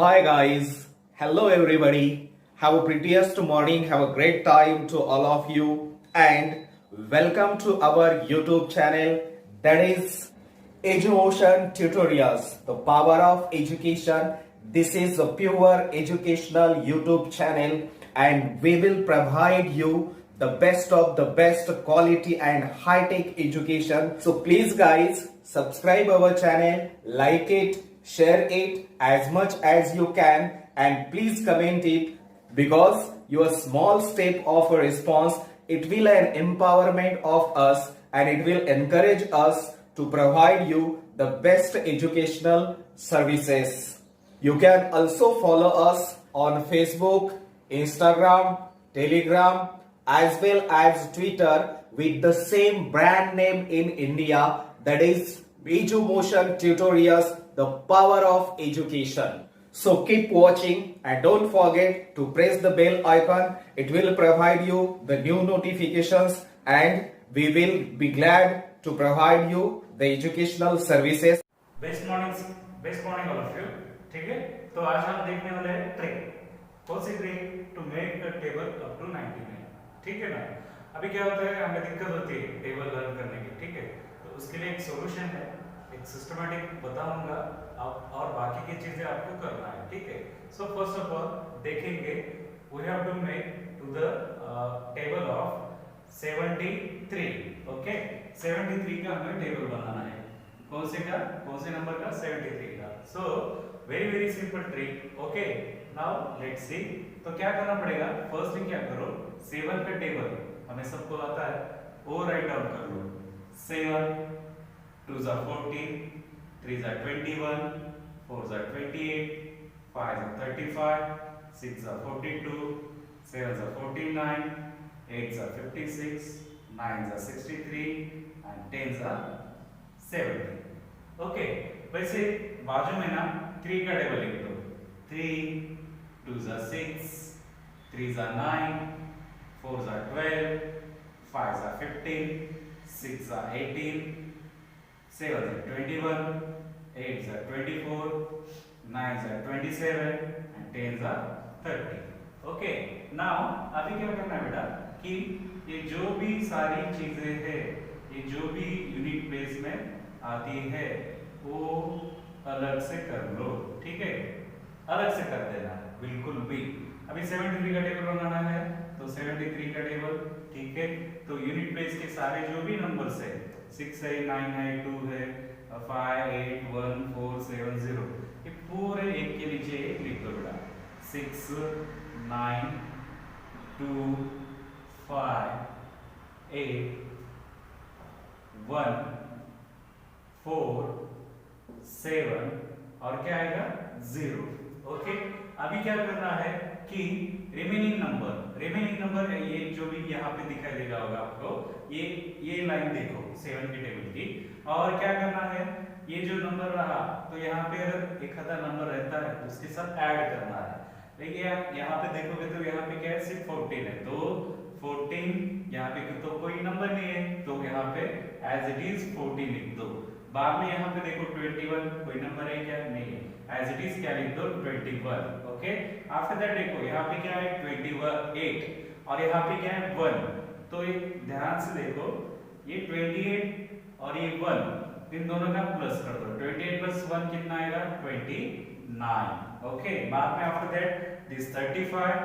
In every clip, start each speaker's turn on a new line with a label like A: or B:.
A: Hi guys, hello everybody. Have a prettiest morning, have a great time to all of you and welcome to our YouTube channel that is Edumotion Tutorials, the power of education. This is a pure educational YouTube channel and we will provide you the best of the best quality and high-tech education. So please guys, subscribe our channel, like it, share it as much as you can and please comment it because your small step of a response, it will an empowerment of us and it will encourage us to provide you the best educational services. You can also follow us on Facebook, Instagram, Telegram as well as Twitter with the same brand name in India, that is Edumotion Tutorials, the power of education. So keep watching and don't forget to press the bell icon. It will provide you the new notifications and we will be glad to provide you the educational services.
B: Best morning all of you. ठीक है, तो आज हम देखने वाले हैं trick. कौन सी trick? To make a table up to 99। ठीक है ना। अभी क्या होता है, हमें दिक्कत होती है टेबल लर्न करने की। ठीक है, तो उसके लिए एक सॉल्यूशन है, एक सिस्टमैटिक बताऊंगा और बाकी की चीजें आपको करना है। ठीक है, सो फर्स्ट ऑफ ऑल देखेंगे we have to make to the table of 73। Okay, 73 का हमें टेबल बनाना है। कौन से नंबर का? 73 का। सो very simple trick. Okay, now let's see. तो क्या करना पड़ेगा, फर्स्ट थिंग क्या करो, 7 का टेबल हमें सबको आता है, वो राइट डाउन कर लो। 7 2s are 14, 3s are 21, 4s are 28, 5s are 35, 6s are 42, 7s are 49, 8s are 56, 9s are 63 and 10s are 70। Okay, वैसे बाजू में ना 3 का टेबल लिख दो। 3 2s are 6, 3s are 9, 4s are 12, 5s are 15, 6s are 18, 7s are 21, 8s are 24, 9s are 27 and 10s are 30। Okay, now अभी क्या करना है बेटा कि ये जो भी सारी चीजें हैं, ये जो भी यूनिट प्लेस में आती है वो अलग से कर लो। ठीक है, अलग से कर देना बिल्कुल भी। अभी 73 का टेबल बनाना है तो 73 का टेबल। ठीक है, तो यूनिट प्लेस के सारे जो भी नंबर्स है, 6 है, 9 है, 2 है, 5 8 1 4 7 0, ये पूरे एक के नीचे एक लिख दो बेटा। 6 9 2 5 8 1 4 7 और क्या आएगा 0। ओके, अभी क्या करना है कि रिमेनिंग नंबर ये जो भी यहाँ पे दिखाई देगा होगा आपको, ये लाइन देखो 7 के टेबल की, और क्या करना है, ये जो नंबर रहा तो यहाँ पे अगर एक आधा नंबर रहता है तो उसके साथ ऐड करना है। देखिए यहाँ पे देखोगे तो यहाँ पे क्या है, सिर्फ 14 है, तो 14 यहाँ पे तो कोई नंबर नहीं है तो यहाँ पे एज इट इज 14 लिख दो। बाद में यहाँ पे देखो 21, कोई नंबर है क्या? नहीं है, एज इट इज क्या लिख दो? 21। ओके, आफ्टर दैट देखो यहाँ पे क्या है 28 और यहाँ पे क्या है 1, तो ये ध्यान से देखो, ये 28 और ये 1 इन दोनों का प्लस कर दो। 28 प्लस 1 कितना आएगा? 29। ओके, बाद में after that this 35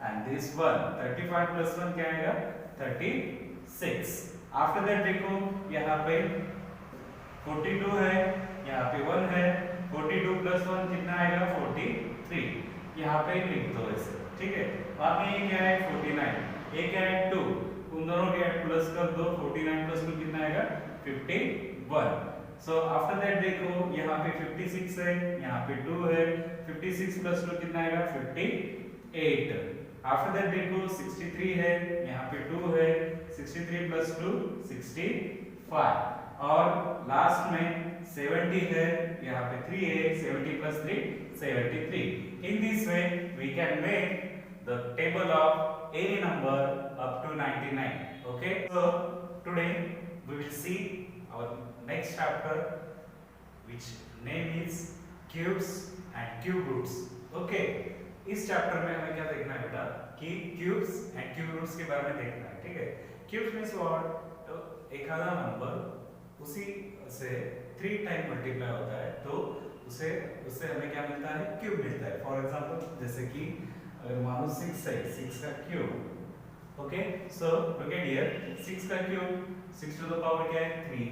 B: and this 1, 35 plus 1 क्या आएगा? 36। आफ्टर दैट देखो यहाँ पे 42 है, यहाँ पे 1 है, 42 प्लस 1 कितना आएगा? 43। यहाँ पे लिख दो ऐसे। ठीक है, बाद में ये क्या है 49, ये क्या है 2, उन दोनों के प्लस कर दो। 49 प्लस 2 कितना आएगा? 51। सो आफ्टर दैट देखो यहाँ पे 56 है, यहाँ पे 2 है, 56 प्लस 2 कितना आएगा? 58। आफ्टर दैट देखो 63 है, यहाँ पे 2 है, 63 प्लस 2 65 और लास्ट में 70 है, यहाँ पे 3 है, 70 plus 3 73। In this way we can make the table of any number up to 99. Okay, so today we will see our next chapter which name is cubes and cube roots. Okay, इस chapter में हमें क्या देखना है बेटा कि cubes and cube roots के बारे में देखना है, ठीक है। क्यूब्स मींस व्हाट, तो एक आधा नंबर उसी से 3 टाइम मल्टीप्लाई होता है तो उससे हमें क्या मिलता है, क्यूब मिलता है। फॉर एग्जांपल जैसे कि अगर मान लो 6 है, 6 का cube. Okay, so look at here, 6 का क्यूब 6 टू द पावर क्या है 3।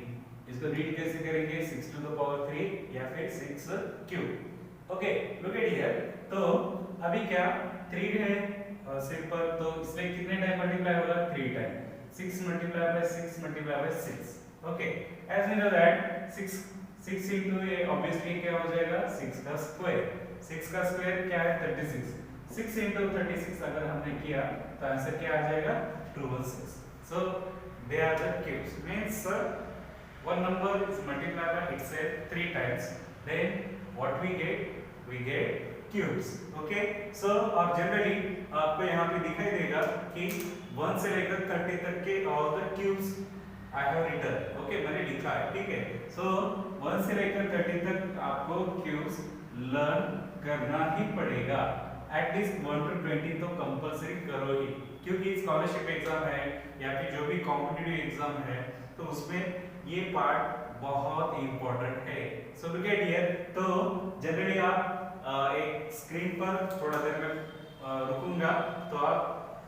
B: इसको रीड कैसे करेंगे, 6 टू द पावर 3 या फिर 6 cube. Okay, look at here, तो अभी क्या 3 है सिर पर, तो इसमें कितने टाइम मल्टीप्लाई होगा, 3 time. 6 multiply by 6 multiply by 6। Okay, as we know that 6 into a obviously क्या हो जाएगा, 6 का स्क्वायर। 6 का स्क्वायर क्या है 36। 6 into 36 अगर हमने किया तो आंसर क्या आ जाएगा 216। So they are the cubes, means one number is multiplied by itself 3 times, then what we get cubes। okay, so और जनरली आपको यहाँ पे दिखाई देगा कि 1 से लेकर 30 तक के all the cubes I have written, okay, मैंने लिखा है, ठीक है। so 1 से लेकर 30 तक आपको क्यूब्स लर्न करना ही पड़ेगा, एटलीस्ट 1 to 20 तो कंपलसरी करो ही, क्योंकि स्कॉलरशिप एग्जाम है या फिर जो भी कॉम्पिटिटिव एग्जाम है तो उसमें ये पार्ट बहुत इंपॉर्टेंट है। सो लुक एट हियर, तो जनरली आप एक स्क्रीन पर थोड़ा देर में रुकूंगा तो आप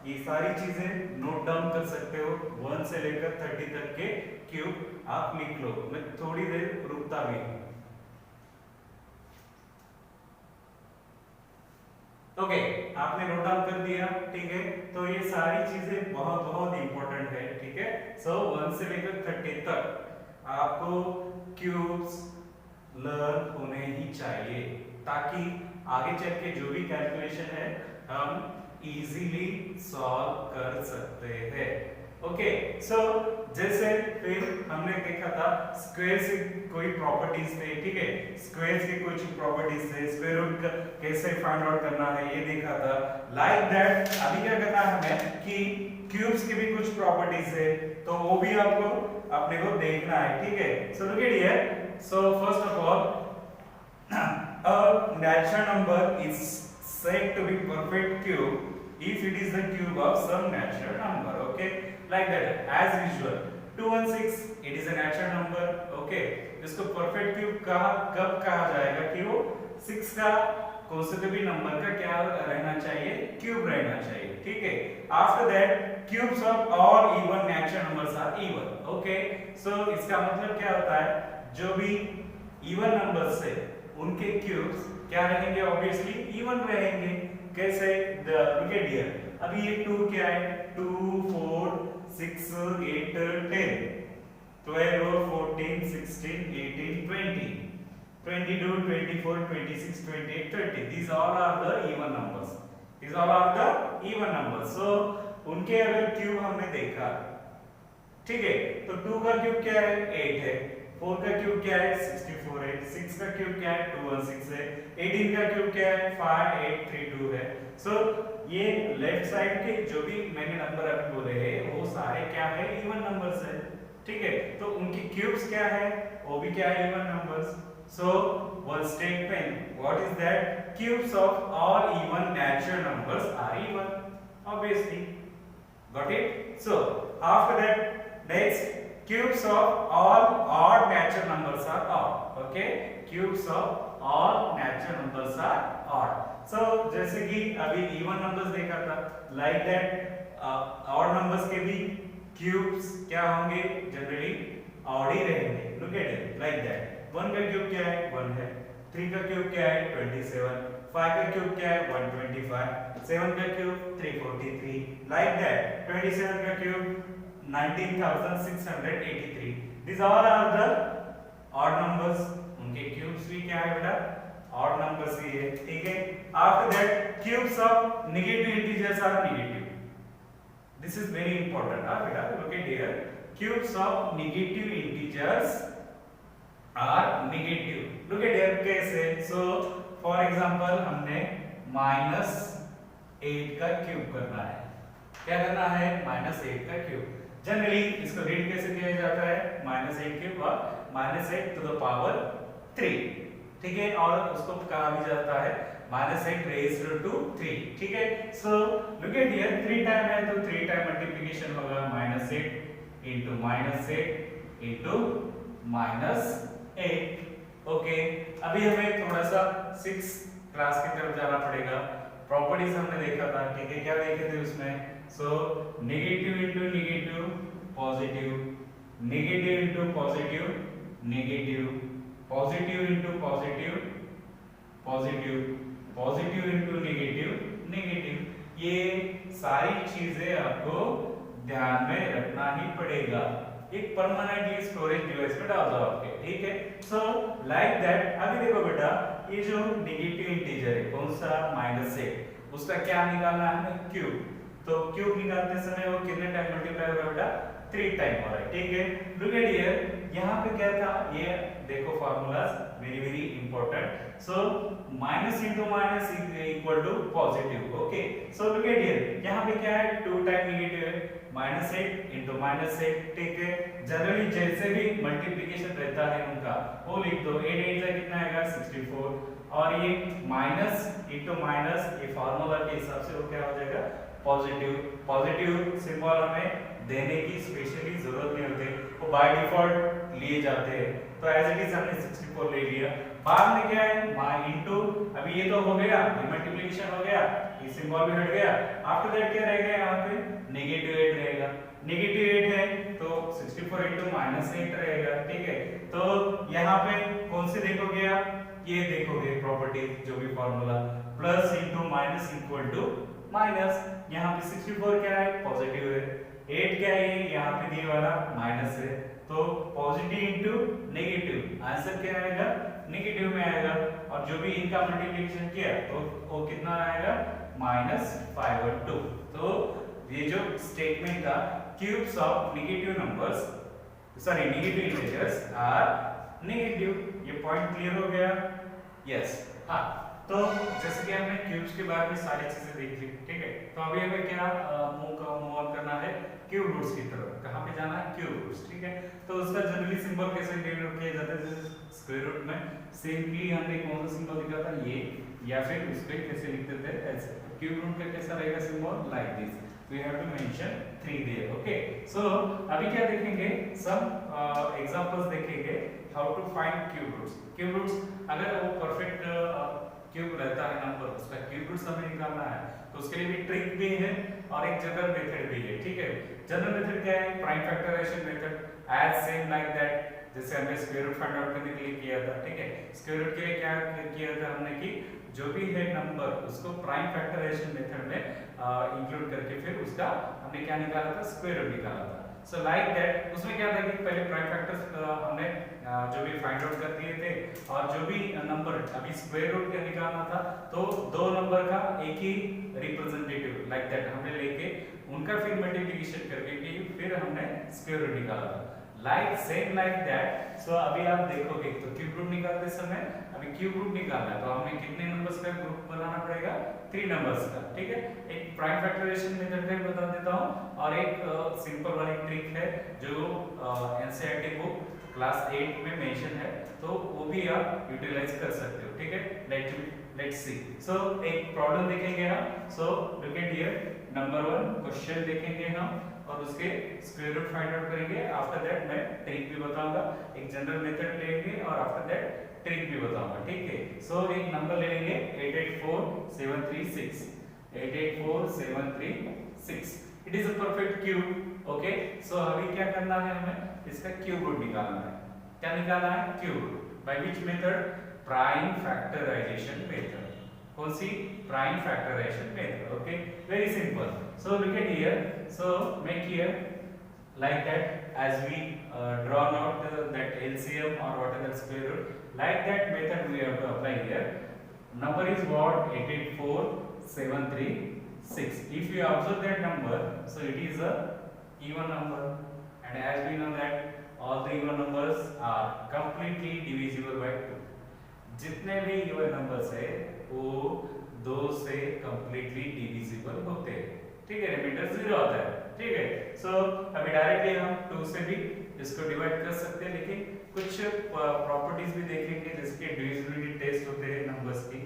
B: ये सारी चीजें नोट डाउन कर सकते हो। 1 से लेकर 30 तक के क्यूब आप लिख लो, मैं थोड़ी देर रुकता भी हूं। ओके, आपने नोट डाउन कर दिया, ठीक है। तो ये सारी चीजें बहुत बहुत इंपॉर्टेंट है, ठीक है। सो 1 से लेकर 30 तक आपको क्यूब्स लर्न होने ही चाहिए, ताकि आगे चल के जो भी कैलकुलेशन है हम इजीली सॉल्व कर सकते हैं। ओके, सो जैसे फिर हमने देखा था स्क्वायर से कोई प्रॉपर्टीज थे, ठीक है। स्क्वायर के कुछ प्रॉपर्टीज थे, स्क्वायर रूट कैसे फाइंड आउट करना है ये देखा था। लाइक दैट अभी क्या करना है हमें कि क्यूब्स की भी कुछ प्रॉपर्टीज है, तो वो भी आपको अपने को देखना है, ठीक है। सो look at here, so first of all a natural number is said to be perfect cube if it is the cube of some natural number, okay, like that as usual 216 it is a natural number, okay। इसको perfect cube कब कहा जाएगा कि वो 6 का कौन से भी नंबर का क्या रहना चाहिए, क्यूब रहना चाहिए, ठीक है। After that cubes of all even natural numbers are even, okay। so इसका मतलब क्या होता है, जो भी even numbers से उनके क्यूब्स क्या रहेंगे, ऑब्वियसली इवन रहेंगे। कैसे, लुक एट हियर, अभी ये 2 क्या है, 2 4 6 8 10 12 14 16 18 20 22 24 26 28 30, these all are the even numbers, these all are the even numbers। so उनके अगर क्यूब हमने देखा, ठीक है, तो 2 का क्यूब क्या है 8 है, 4 का क्यूब क्या है 64 है, 6 का क्यूब क्या है 216 है, 18 का क्यूब क्या है 5832 है। सो ये लेफ्ट साइड के जो भी मैंने नंबर अभी बोले हैं वो सारे क्या है, इवन नंबर्स है, ठीक है। तो उनकी क्यूब्स क्या है, वो भी क्या है, even numbers. So one statement, what is that, cubes of all even natural numbers are even, obviously, got it. So after that next, cubes of all odd natural numbers are odd, okay, cubes of all natural numbers are odd। so जैसे कि अभी even numbers देखा था, like that odd numbers के भी cubes क्या होंगे, generally odd ही रहेंगे। look at it like that, 1 का क्यूब क्या है 1 है, 3 का क्यूब क्या है 27, 5 का क्यूब क्या है 125, 7 का क्यूब 343, like that 27 का cube 19683। These all are the odd numbers, उनके क्यूब्स भी क्या है बेटा, odd numbers ही है, ठीक है। After that, cubes of negative integers are negative. This is very important, बेटा, look at here, cubes of negative integers are negative। Look at here कैसे, so for example हमने -8 का क्यूब करना है, क्या करना है, -8 का क्यूब। जनरली इसको रीड कैसे किया जाता है, -8 क्यूब और -8 टू द पावर 3, ठीक है, और उसको कहा भी जाता है -8 raised to 3, ठीक है। सो लुक एट हियर 3 टाइम है तो 3 टाइम मल्टीप्लिकेशन होगा -8 into -8 into -8। ओके, अभी हमें थोड़ा सा 6 क्लास की तरफ जाना पड़ेगा। प्रॉपर्टीज हमने देखा था, ठीक है, क्या देखे थे उसमें? So negative into negative positive, negative into positive negative, positive into positive positive, positive into negative negative. ये सारी चीजें आपको ध्यान में रखना ही पड़ेगा। एक परमानेंटली स्टोरेज डिवाइस में डाल दो आपके, ठीक है। So like that. अभी देखो बेटा, ये जो नेगेटिव इंटीजर है कौन सा? -8, उसका क्या निकालना है हमें? क्यूब। तो क्यूब निकालते समय वो कितने टाइम मल्टीप्लाई हो रहा है बेटा? 3 टाइम हो रहा है, ठीक है। लुक एट हियर, यहाँ पे क्या था? ये देखो formulas very very important. So minus into minus equal to positive, okay. So look at here, यहाँ पे क्या है? 2 टाइम नेगेटिव है, -8 इंटू -8, ठीक है। जनरली जैसे भी मल्टीप्लिकेशन रहता है उनका वो लिख दो। 8 8 का कितना आएगा? 64। और ये माइनस इंटू माइनस, ये फार्मूला के हिसाब से वो क्या हो जाएगा? पॉजिटिव। पॉजिटिव सिंबल हमें देने की स्पेशली जरूरत नहीं होती, वो बाय डिफॉल्ट लिए जाते हैं। तो एज इट इज हमने 64 ले लिया। बाद में क्या है? इनटू, अभी ये तो हो गया, ये मल्टीप्लिकेशन हो गया, ये सिंबल भी हट गया। आफ्टर दैट क्या रहेगा? यहाँ पे -8 रहेगा। -8 है तो 64 इंटू -8 रहेगा, ठीक है। तो यहाँ पे कौन से देखोगे आप? ये देखोगे प्रॉपर्टी, जो भी formula, plus into minus equal to minus. यहाँ पे 64 क्या है? पॉजिटिव है। 8 क्या है? यहाँ पे दिए वाला माइनस है, तो पॉजिटिव इंटू नेगेटिव, आंसर क्या आएगा? नेगेटिव में आएगा। और जो भी इनका मल्टीप्लिकेशन किया तो वो कितना आएगा? -5 और 2। तो ये जो स्टेटमेंट था, cubes of negative numbers, sorry negative integers are negative. ये पॉइंट क्लियर हो गया? यस। हाँ, तो जैसे कि हमने क्यूब्स के बारे में सारी चीजें देख ली, ठीक है। तो अभी हमें क्या मूव ऑन करना है? क्यूब रूट्स की तरफ। कहाँ पे जाना है? क्यूब रूट्स, ठीक है। तो उसका जनरली सिंबल कैसे डिनोट किया जाता है? स्क्वायर रूट में सिंपली हमने कौन सा सिंबल लिखा था? ये, या फिर उस पे कैसे लिखते थे? ऐसे। क्यूब रूट का कैसा रहेगा symbol? Like this. We have to mention 3 there, okay. So अभी क्या देखेंगे? सम एग्जांपल्स देखेंगे how to find cube roots. Cube roots अगर वो परफेक्ट क्यूब रहता है नंबर, उसका क्यूब रूट्स हमें निकालना है, तो उसके लिए भी ट्रिक भी है और एक जनरल मेथड भी है, ठीक है। जनरल मेथड क्या है? Prime factorisation method, as same like that जैसे हमने स्क्वायर रूट फाइंड आउट करने के लिए किया था, ठीक है। स्क्वायर रूट के लिए क्या किया था हमने कि जो भी है नंबर उसको प्राइम फैक्टराइजेशन मेथड में इंक्लूड करके फिर उसका हमने क्या निकाला था? स्क्वायर रूट निकाला था। सो लाइक दैट, उसमें क्या था कि पहले प्राइम फैक्टर्स हमने जो भी फाइंड आउट कर दिए थे, और जो भी नंबर अभी स्क्वायर रूट का निकालना था, तो दो नंबर का एक ही रिप्रेजेंटेटिव लाइक दैट हमने लेके उनका फिर मल्टीप्लिकेशन करके फिर हमने स्क्वायर रूट निकाला था। Like same like that. So अभी आप देखोगे तो क्यूब रूट निकालते समय अभी क्यूब रूट निकालना है, तो हमें कितने नंबर्स का ग्रुप बनाना पड़ेगा? 3 नंबर्स का, ठीक है। एक प्राइम फैक्टराइजेशन मेथड है बता देता हूं, और एक सिंपल वाली ट्रिक है जो एनसीईआरटी बुक क्लास 8 में मेंशन है, तो वो भी आप यूटिलाइज कर सकते हो, ठीक है। Let's see. सो एक प्रॉब्लम देखेंगे हम। सो look at here, number 1 question देखेंगे हम और उसके स्क्वायर रूट फाइंड आउट करेंगे। आफ्टर दैट मैं ट्रिक भी बताऊंगा, एक जनरल मेथड लेंगे और आफ्टर दैट ट्रिक भी बताऊंगा, ठीक है। सो एक नंबर ले लेंगे 884736, 884736। It is a perfect cube, okay. So अभी क्या करना है? हमें इसका क्यूब रूट निकालना है। क्या निकालना है? Cube root. By which method? Prime factorisation method. कौन सी? Prime factorisation method, okay. Very simple. So look at here, so make here like that as we drawn out that LCM or what is that square root, like that method we have to apply here. Number is what? 88736. If you observe that number, so it is a even number, and as we know that all the even numbers are completely divisible by 2. जितने भी even numbers है वो 2 से completely divisible होते हैं, ठीक है। Reminder 0 आता है, ठीक है। सो अभी डायरेक्टली हम 2 से भी इसको डिवाइड कर सकते हैं, लेकिन कुछ प्रॉपर्टीज भी देखेंगे जैसे कि डिविजिबिलिटी टेस्ट होते हैं नंबर्स की,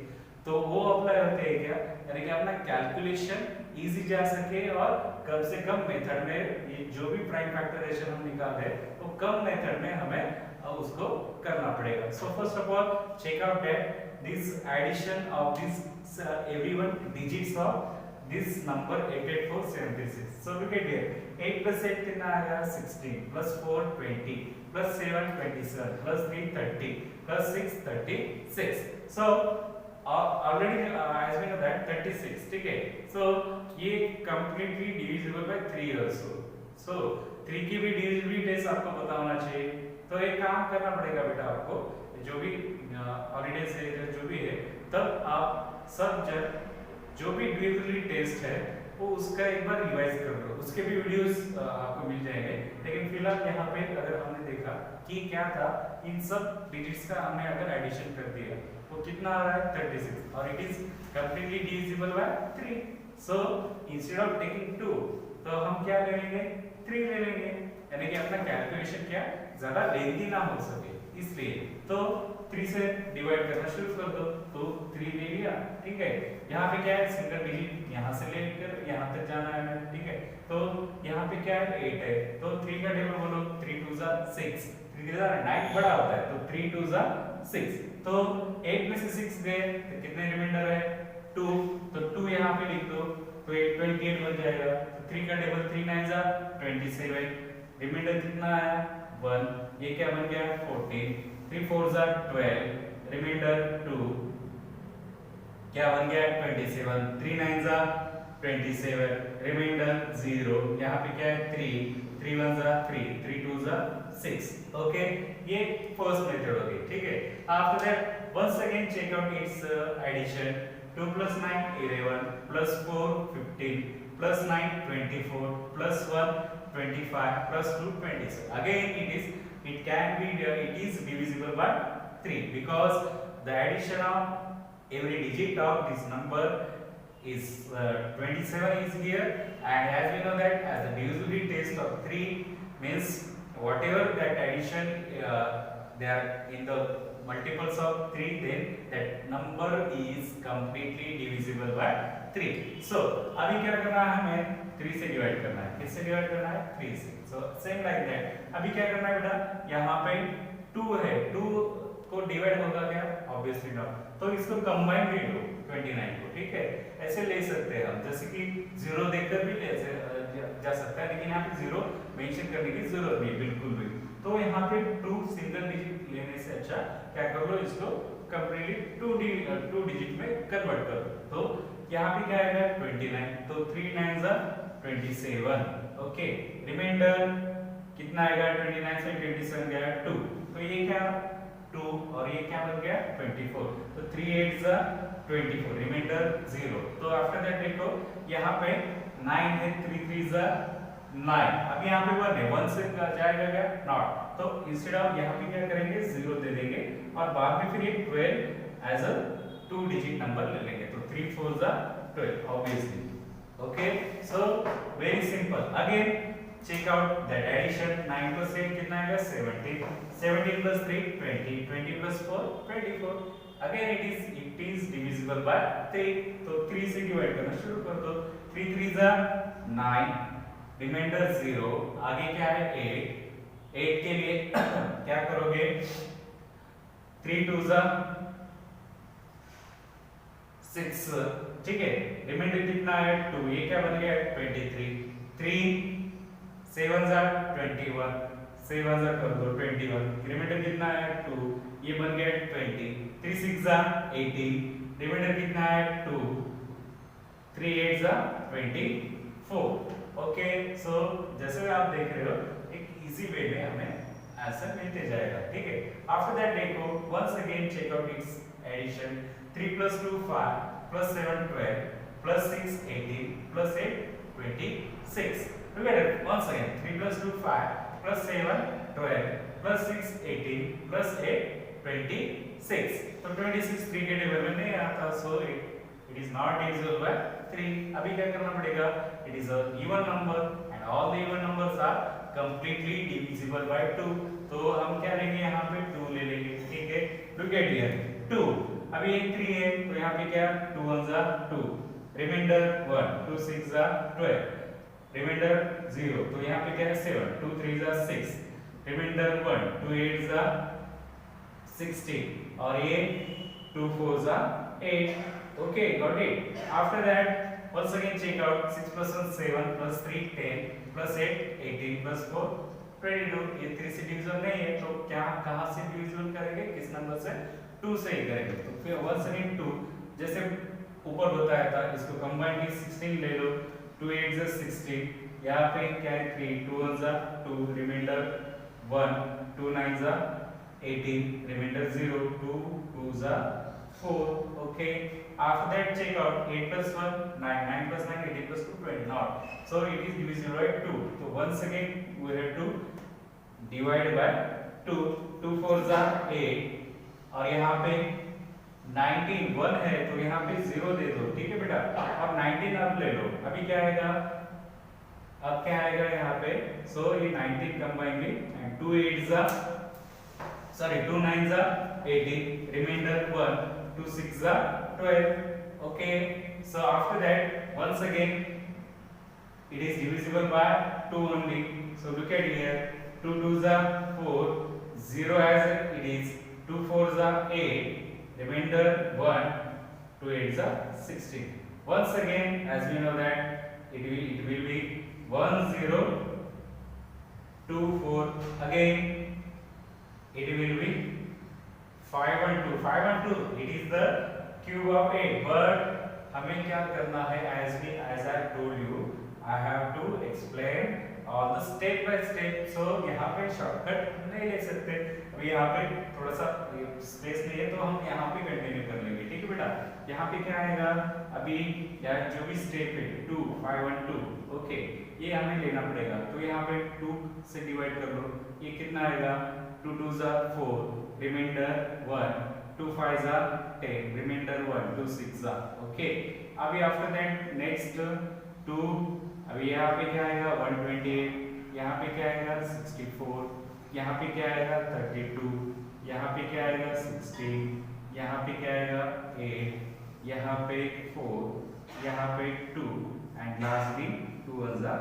B: तो वो अप्लाई होते हैं क्या, यानी कि अपना कैलकुलेशन इजी जा सके और कम से कम मेथड में ये जो भी प्राइम फैक्टराइजेशन हम निकाले वो कम मेथड में हमें उसको करना पड़ेगा. So first of all check out that this addition of this every one digits of this number 88476. So look at here, 8 plus 8 कितना आएगा 16, plus 4 20, plus 7 27, plus 3 30, plus 6 36. So already as we know that 36, ठीक है. So ये completely divisible by 3 also. So 3 की भी divisibility आपको पता होना चाहिए. तो एक काम करना पड़ेगा बेटा आपको, जो भी हॉलीडे से जो भी है, तब आप सब जन जो भी डिविजिबिलिटी टेस्ट है वो उसका एक बार रिवाइज कर लो. उसके भी वीडियोस आपको मिल जाएंगे. लेकिन फिलहाल यहाँ पे अगर हमने देखा कि क्या था, इन सब डिजिट्स का हमने अगर एडिशन कर दिया तो कितना आ रहा है 36 और it is completely divisible by 3. So instead of taking 2 तो हम क्या ले लेंगे 3 ले लेंगे, यानी कि अपना कैलकुलेशन क्या ज्यादा लेंथी ना हो सके इसलिए. तो 3 से डिवाइड करना शुरू कर दो. तो 3 ले लिया, ठीक है. यहाँ पे क्या है सिंगल डिजिट यहाँ से लेकर यहाँ तक जाना है, ठीक है. तो यहाँ पे क्या है 8 है, तो 3 का टेबल बोलो 3 2 जा 6, 3 3 जा 9 बड़ा होता है तो 3 2 जा 6. तो 8 में से 6 गए तो कितने रिमाइंडर है 2, तो 2 यहाँ पे लिख दो तो 28 बन जाएगा. तो 3 का टेबल 3 9 जा 27, रिमाइंडर कितना आया 1, ये क्या बन गया 14, 3 4 जा 12, रिमाइंडर 2 क्या बन गया 27, 3 9 जा 27, रिमाइंडर 0, यहाँ पे क्या है 3 3 1 जा 3, 3 2 जा 6. ओके, ये फर्स्ट मेथड हो गई, ठीक है. After that once again check out its addition. 2 plus 9 11, plus 4 15, plus 9 24, plus 1 25, plus 2 27. Again it can be it is divisible by 3 because the addition of every digit of this number is 27 is here, and as we know that as the divisibility test of 3 means whatever that addition they are in the multiples of 3, then that number is completely divisible by 3. So अभी क्या करना है हमें 3 से divide करना है. किससे divide करना है 3 से. सो सेम लाइक दैट अभी क्या करना है बेटा, यहाँ पे 2 है, 2 को डिवाइड होगा क्या ऑब्वियसली नॉट, तो इसको कंबाइन ले लो 29 को, ठीक है. ऐसे ले सकते हैं हम, जैसे कि 0 देकर भी ले जा सकता है, लेकिन यहाँ पे 0 मेंशन करने की जरूरत नहीं बिल्कुल भी. तो यहाँ पे 2 सिंगल डिजिट लेने से अच्छा क्या कर लो इसको कंप्लीटली 2 डिजिट में कन्वर्ट कर दो. तो यहाँ पे क्या आएगा 29, तो 3 9 जा 27. ओके, रिमाइंडर कितना आएगा 29 से 27 गया 2, तो ये क्या 2 और ये क्या बन गया 24, तो 3 8 जा 24, रिमाइंडर 0. तो आफ्टर दैट देखो यहाँ पे 9 है, 3 3 जा 9. अब यहाँ पे 1 है, 1 से जाएगा क्या नॉट, तो इंस्टेड ऑफ यहाँ पे क्या करेंगे 0 दे देंगे और बाद में फिर ये 12 एज अ 2 डिजिट नंबर ले लेंगे. तो 3 4 जा 12 obviously. Okay, so very simple. Again check out that addition. 9 plus 8 कितना आएगा 17, 17 plus 3 20, 20 plus 4 24. Again it is divisible by 3, तो 3 से डिवाइड करना शुरू कर दो. 3 3 जा 9, रिमाइंडर 0, आगे क्या है 8. 8 के लिए क्या करोगे 3 2 जा 6, ठीक है. रिमाइंडर कितना है 2, ये क्या बन गया 23. 3 7 जा 21, 7 जा कर दो 21, रिमाइंडर कितना है 2, ये बन गया 20. 3 6 जा 18, रिमाइंडर कितना है 2, 3 8 जा 24. ओके, सो जैसे आप देख रहे हो एक इजी वे में हमें आंसर मिलते जाएगा, ठीक है. आफ्टर दैट देखो once again check out its addition. 3 plus 2 5, plus 7 12, plus 6 18, plus 8 26. Look at it once again. 3 plus 2 5, plus 7 12, plus 6 18, plus 8 26. तो 26 3 के टेबल में नहीं आता, so it is not divisible by 3. अभी क्या करना पड़ेगा, it is a even number and all the even numbers are completely divisible by 2. तो हम क्या लेंगे यहाँ पे 2 ले लेंगे, ठीक है. Look at here 2 अभी एक 3 है तो यहाँ पे क्या 2 1 जा 2, रिमाइंडर 1, 2 6 जा 12, रिमाइंडर 0 तो यहाँ पे क्या है 7, 2 3 जा 6, रिमाइंडर 1, 2 8 जा 16 और ये 2 4 जा 8. Okay, got it. After that once again check out 6 plus 1 7 plus 3 10 plus 8 18 plus 4 22. ये 3 से डिवीजन नहीं है तो क्या कहाँ से डिवीजन करेंगे, किस नंबर से, 2 से ही करेंगे. तो फिर once again 2 जैसे ऊपर बताया था इसको कंबाइन की 16 ले लो, 2 8 जा 16, यहाँ पे क्या है 3, 2 1 जा 2, रिमाइंडर 1, 2 9 जा 18, रिमाइंडर 0, 2 2 जा 4. Okay, after that check out 8 plus 1 9, 9 plus 9 18 plus 2 20 not, so it is divisible by 2. So once again we have to divide by 2, 2 4 जा 8 और यहाँ पे 19 1 है तो यहाँ पे 0 दे दो, ठीक है बेटा. और 19 अब ले लो, अभी क्या आएगा, अब क्या आएगा यहाँ पे, सो ये 19 कंबाइनली एंड 2 8 जा sorry 2 9 जा 18, रिमाइंडर 1, 2 6 जा 12. Okay, so after that once again it is divisible by 2 only. So look at here, 2 2 जा 4, 0 as it is, 2 4 जा 8, remainder 1, 2 8 जा 16. Once again as we know that it will be 1 0 2 4, again it will be 5 and 2, 5 and 2, it is the cube of 8. But हमें क्या करना है, as I told you I have to explain all the step by step. So यहाँ पे shortcut नहीं ले सकते, अभी यहाँ पे थोड़ा सा स्पेस नहीं है तो हम यहाँ पे कंटिन्यू कर लेंगे, ठीक है बेटा. यहाँ पे क्या आएगा, अभी यार जो भी स्टेप है 2 5 1 2, ओके, ये हमें लेना पड़ेगा. तो यहाँ पे 2 से डिवाइड कर लो, ये कितना आएगा, 2 2 जा 4, रिमाइंडर 1, 2 5 जा 10, रिमाइंडर 1, 2 6 जा. ओके, अभी आफ्टर दैट नेक्स्ट 2, अभी यहाँ पे क्या आएगा 128, यहाँ पे क्या आएगा 64, यहाँ पे क्या आएगा 32, यहाँ पे क्या आएगा 16, यहाँ पे क्या आएगा 8, यहाँ पे 4, यहाँ पे 2 एंड लास्टली 2 1 जा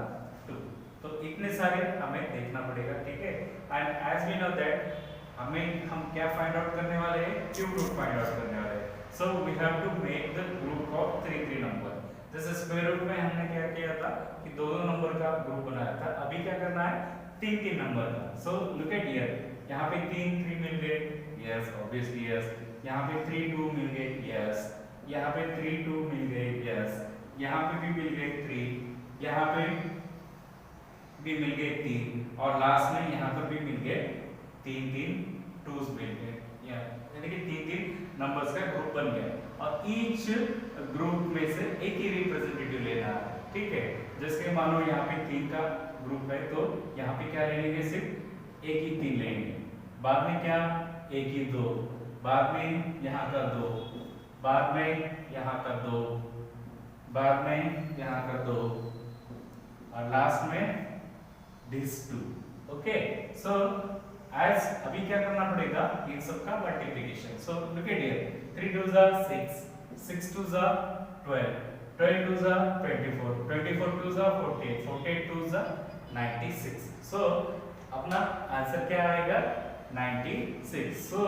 B: 2. तो इतने सारे हमें देखना पड़ेगा, ठीक है. And as we know that हम क्या फाइंड आउट करने वाले हैं, क्यूब रूट फाइंड आउट करने वाले हैं. So we have to make the group of 3 3 number. जैसे स्क्वायर रूट में हमने क्या किया था कि दो नंबर का ग्रुप बनाया था, अभी क्या करना है 3 3 नंबर का. सो लुक एट हियर, यहाँ पे 3 3 मिल गए, यस ऑब्वियसली यस. यहाँ पे 3 2 मिल गए, यस. यहाँ पे 3 2 मिल गए, यस. यहाँ पे भी मिल गए 3, यहाँ पे भी मिल गए 3 और लास्ट में यहाँ पर भी मिल गए 3 3 टूज मिल गए, यानी कि 3 3 नंबर्स का ग्रुप बन गया. और ईच ग्रुप में से एक ही रिप्रेजेंटेटिव लेना है, ठीक है. जैसे मानो यहाँ पे 3 का ग्रुप है तो यहाँ पे क्या ले लेंगे, सिर्फ एक ही 3 लेंगे. बाद में क्या, एक ही 2, बाद में यहाँ का 2, बाद में यहाँ का 2, बाद में यहाँ का 2 और लास्ट में दिस 2. ओके, सो एज अभी क्या करना पड़ेगा, इन सब का multiplication. So look at here, 3 2 जा 6, 6 2 जा 12, 12 2 जा 24, 24 2 जा 48, 48 2 जा 96. सो अपना आंसर क्या आएगा 96. So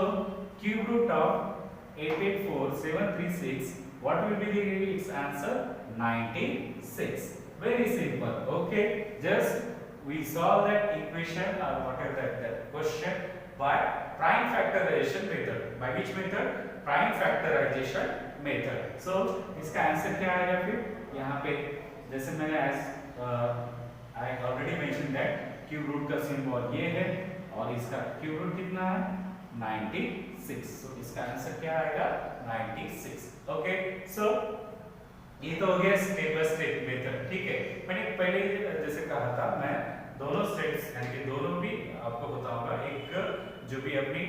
B: cube root of 884736, what will be its answer, 96. Very simple. Okay, just we solve that equation or whatever that question by prime factorization method. By which method? Prime factorization method. So इसका answer क्या आएगा फिर, यहाँ पे जैसे मैंने I already mentioned that cube root का symbol ये है और इसका क्यूब रूट कितना है 96. So इसका आंसर क्या आएगा 96. ओके, सो ये तो हो गया स्टेप बाय स्टेप मेथड, ठीक है. मैंने पहले जैसे कहा था मैं दोनों स्टेप्स यानी कि दोनों भी आपको बताऊंगा, एक जो भी अपनी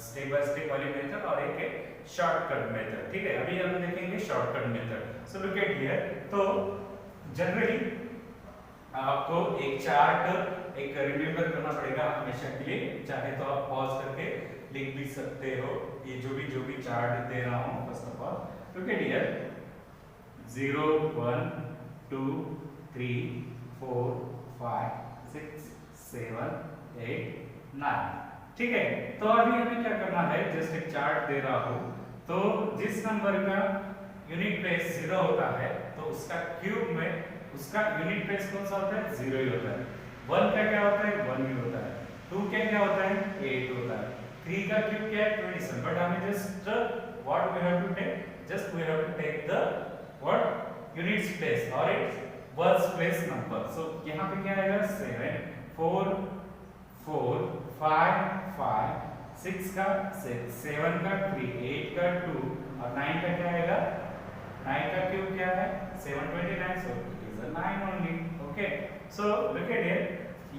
B: स्टेप बाय स्टेप वाली मेथड और एक है शॉर्टकट मेथड, ठीक है. अभी हम देखेंगे shortcut method. So look at here, तो जनरली आपको एक चार्ट एक रिमेंबर करना पड़ेगा हमेशा के लिए. चाहे तो आप पॉज करके लिख भी सकते हो। ये जो भी चार्ट दे रहा हूँ first of all, look at here 0 1 2 3 4 5 6 7 8 9। ठीक है, तो अभी हमें क्या करना है, जस्ट एक चार्ट दे रहा हूँ, तो जिस नंबर का यूनिट प्लेस 0 होता है तो उसका क्यूब में उसका यूनिट प्लेस कौन सा होता है, 0 ही होता है। 1 का क्या होता है, 1 ही होता है। 2 का क्या होता है, 8 होता है। 3 का क्यूब क्या है, 27। बट हमें just what we have to take, just we have to take the what units place और its ones place number. So यहाँ पे क्या आएगा, 7 4 4 5 5 6 का 6 7 का 3 8 का 2 और 9 का क्या आएगा, 9 का क्यूब क्या है, 729। So it is a 9 only. Okay, so look at here,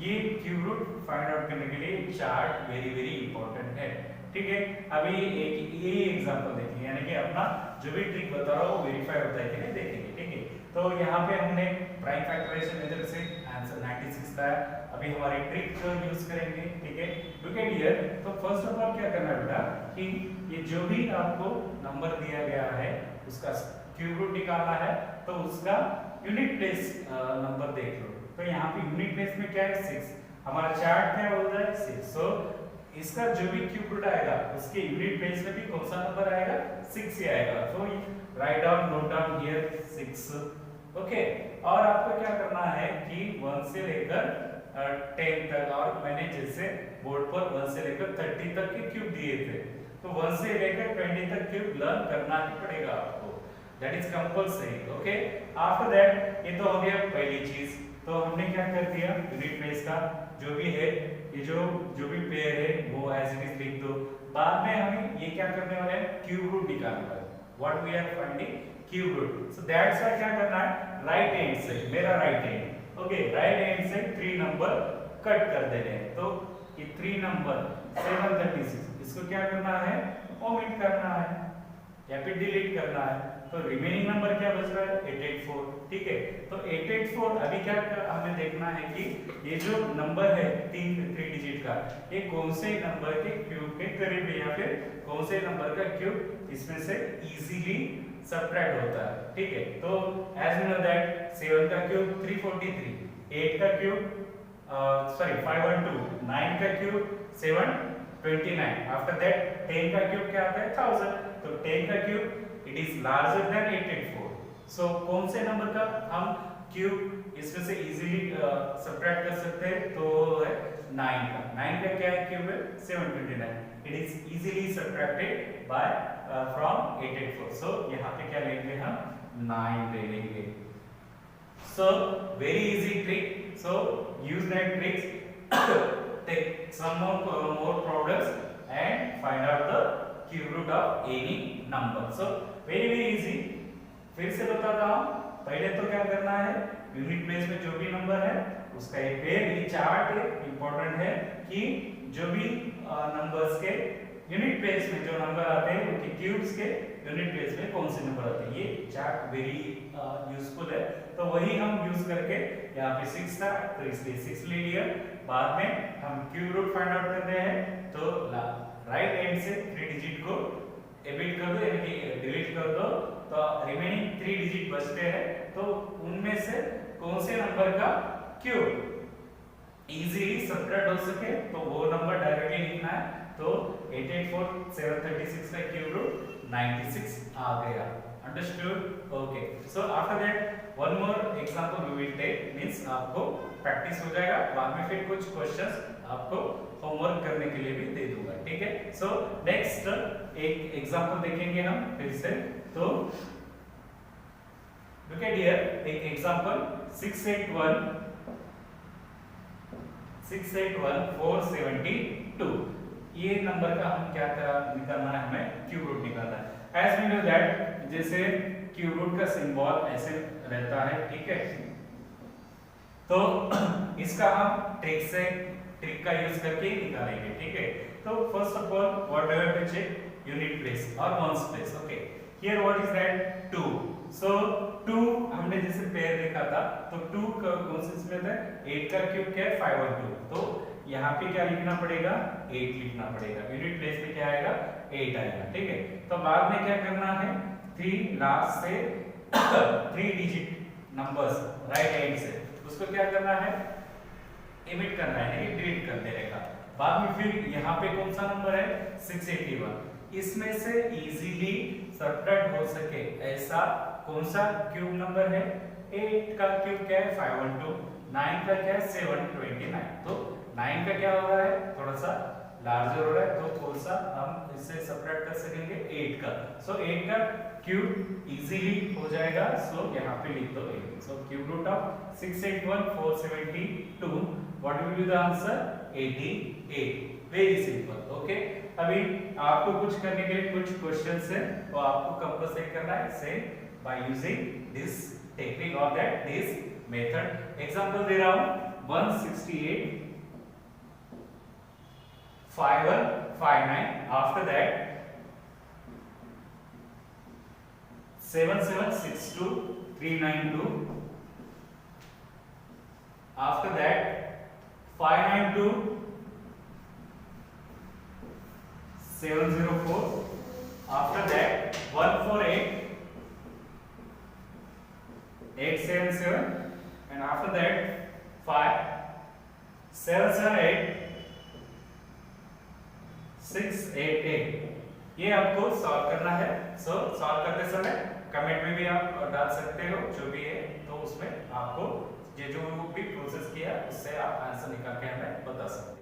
B: ये क्यूब रूट फाइंड आउट करने के लिए चार्ट वेरी वेरी इंपॉर्टेंट है। ठीक है, अभी एक ये एग्जांपल देखिए, यानी कि अपना जो भी ट्रिक बता रहा हूँ वेरीफाई होता है कि नहीं देखेंगे। ठीक है, तो यहाँ पे हमने प्राइम फैक्टराइजेशन मेथड से आंसर 96 का है। अभी हमारी ट्रिक यूज करेंगे। ठीक है, लुक एट हियर, तो फर्स्ट ऑफ ऑल क्या करना है बेटा कि ये जो भी आपको नंबर दिया गया है उसका क्यूब रूट निकालना है, तो उसका यूनिट प्लेस नंबर देख लो। तो यहाँ पे यूनिट प्लेस में क्या है, 6। हमारा चार्ट क्या बोलता है, 6। सो इसका जो भी क्यूब रूट आएगा उसके यूनिट प्लेस में भी कौन सा नंबर आएगा, 6 ही आएगा। तो write down, note down here 6। Okay, और आपको क्या करना है कि 1 से लेकर 10 तक, और मैंने जैसे बोर्ड पर 1 से लेकर 30 तक के क्यूब दिए थे, तो 1 से लेकर 20 तक क्यूब लर्न करना ही पड़ेगा आपको, that is compulsory. Okay, after that ये तो हो गया पहली चीज। तो हमने क्या कर दिया, यूनिट प्लेस का जो भी है, ये जो भी पेयर है वो एज इट इज लिख दो। बाद में हमें ये क्या करने वाले हैं, क्यूब रूट निकालना है। What we are finding, cube root. So that's why क्या करना है, राइट हैंड से, मेरा right hand, okay, right hand से 3 नंबर कट कर देने हैं। तो ये 3 नंबर 736, इसको क्या करना है, ओमिट करना है या फिर डिलीट करना है। तो रिमेनिंग नंबर क्या बच रहा है, 884। ठीक है, तो 884 अभी क्या हमें देखना है कि ये जो नंबर है 3 डिजिट का, ये कौन से नंबर के क्यूब के करीब है, या फिर कौन से नंबर का क्यूब इसमें से इजीली सब्ट्रैक्ट होता है। ठीक है, तो एज वी नो दैट 7 का क्यूब 343, 8 का क्यूब 512, 9 का क्यूब 729, आफ्टर दैट 10 का क्यूब क्या आता है, 1000। तो 10 का cube it is larger than 884। सो कौन से नंबर का हम क्यूब इसमें से इजीली सब्ट्रैक्ट कर सकते हैं, तो है 9 का। 9 का क्या है, क्यूब है 729, it is easily subtracted by from 884। So यहाँ पे क्या लेंगे हम, 9 ले लेंगे। So very easy trick, so use that tricks, take some more problems and find out the cube root of any number. So very easy। फिर से बताता हूँ, पहले तो क्या करना है, यूनिट प्लेस में जो भी नंबर है उसका एक पेयर, ये चार्ट इंपॉर्टेंट है कि जो भी नंबर्स के यूनिट प्लेस में जो नंबर आते हैं उनके क्यूब्स के यूनिट प्लेस में कौन से नंबर आते हैं, ये चार्ट वेरी यूजफुल है। तो वही हम यूज करके, यहाँ पे 6 था तो इसलिए 6 ले लिया। बाद में हम क्यूब रूट फाइंड आउट करते हैं, तो राइट हैंड से 3 डिजिट को एबिट कर दो, यानी कि डिलीट कर दो, तो रिमेनिंग 3 डिजिट बचते हैं, तो उनमें से कौन से नंबर का क्यूब इजीली सब्ट्रैक्ट हो सके, तो वो नंबर डायरेक्टली लिखना है। तो 884 736 का क्यूब रूट 96 आ गया। Understood? Okay, so after that one more example we will take, means आपको प्रैक्टिस हो जाएगा। बाद में फिर कुछ क्वेश्चंस आपको होमवर्क करने के लिए भी दे दूंगा। ठीक है, सो नेक्स्ट एक एग्जांपल देखेंगे हम फिर से। तो लुक एट हियर, एक एग्जांपल 681 472, ये नंबर का हम क्या निकालना है, हमें क्यूब रूट निकालना है। एज वी नो दैट, जैसे क्यूब रूट का सिंबल ऐसे रहता है, ठीक है, तो इसका हम ट्रिक का यूज करके निकालेंगे। ठीक है, तो first of all what do have to check, unit place और once place. Okay, here what is that, 2। So 2 हमने जैसे पेयर देखा था, तो 2 का कौन सा इसमें था, 8 का क्यूब क्या है, 512। तो यहाँ पे क्या लिखना पड़ेगा 8 लिखना पड़ेगा, यूनिट प्लेस पे क्या आएगा 8 आएगा, ठीक है। तो बाद में क्या करना है 3 लास्ट से 3 डिजिट नंबर्स राइट हैंड से उसको क्या करना है इमिट करना है, डिलीट कर देने का। बाद में फिर यहाँ पे कौन सा नंबर है 681, इसमें से इजीली सब्ट्रैक्ट हो सके ऐसा कौन सा क्यूब नंबर है 8 का क्यूब क्या है 512, 9 का क्या है 729। तो 9 का क्या हो रहा है थोड़ा सा लार्जर हो रहा है, तो कौन सा हम इससे सब्ट्रैक्ट कर सकेंगे 8 का। सो 8 का क्यूब इजीली हो जाएगा, सो यहाँ पे लिख दो 8। So cube root of 681 472, what will be the answer 88। Very simple, okay. अभी आपको कुछ करने के लिए कुछ क्वेश्चंस है तो आपको कंपल्सरी करना है same by using this technique और दैट दिस मेथड। एग्जांपल दे रहा हूं 168 5159, after that 7762 392, after that 592 704, after that 148 877, and after that 5 778 688। ये आपको सॉल्व करना है। सो सॉल्व करते समय कमेंट में भी आप डाल सकते हो जो भी है, तो उसमें आपको ये जो भी प्रोसेस किया उससे आप आंसर निकाल के हमें बता सकते हो।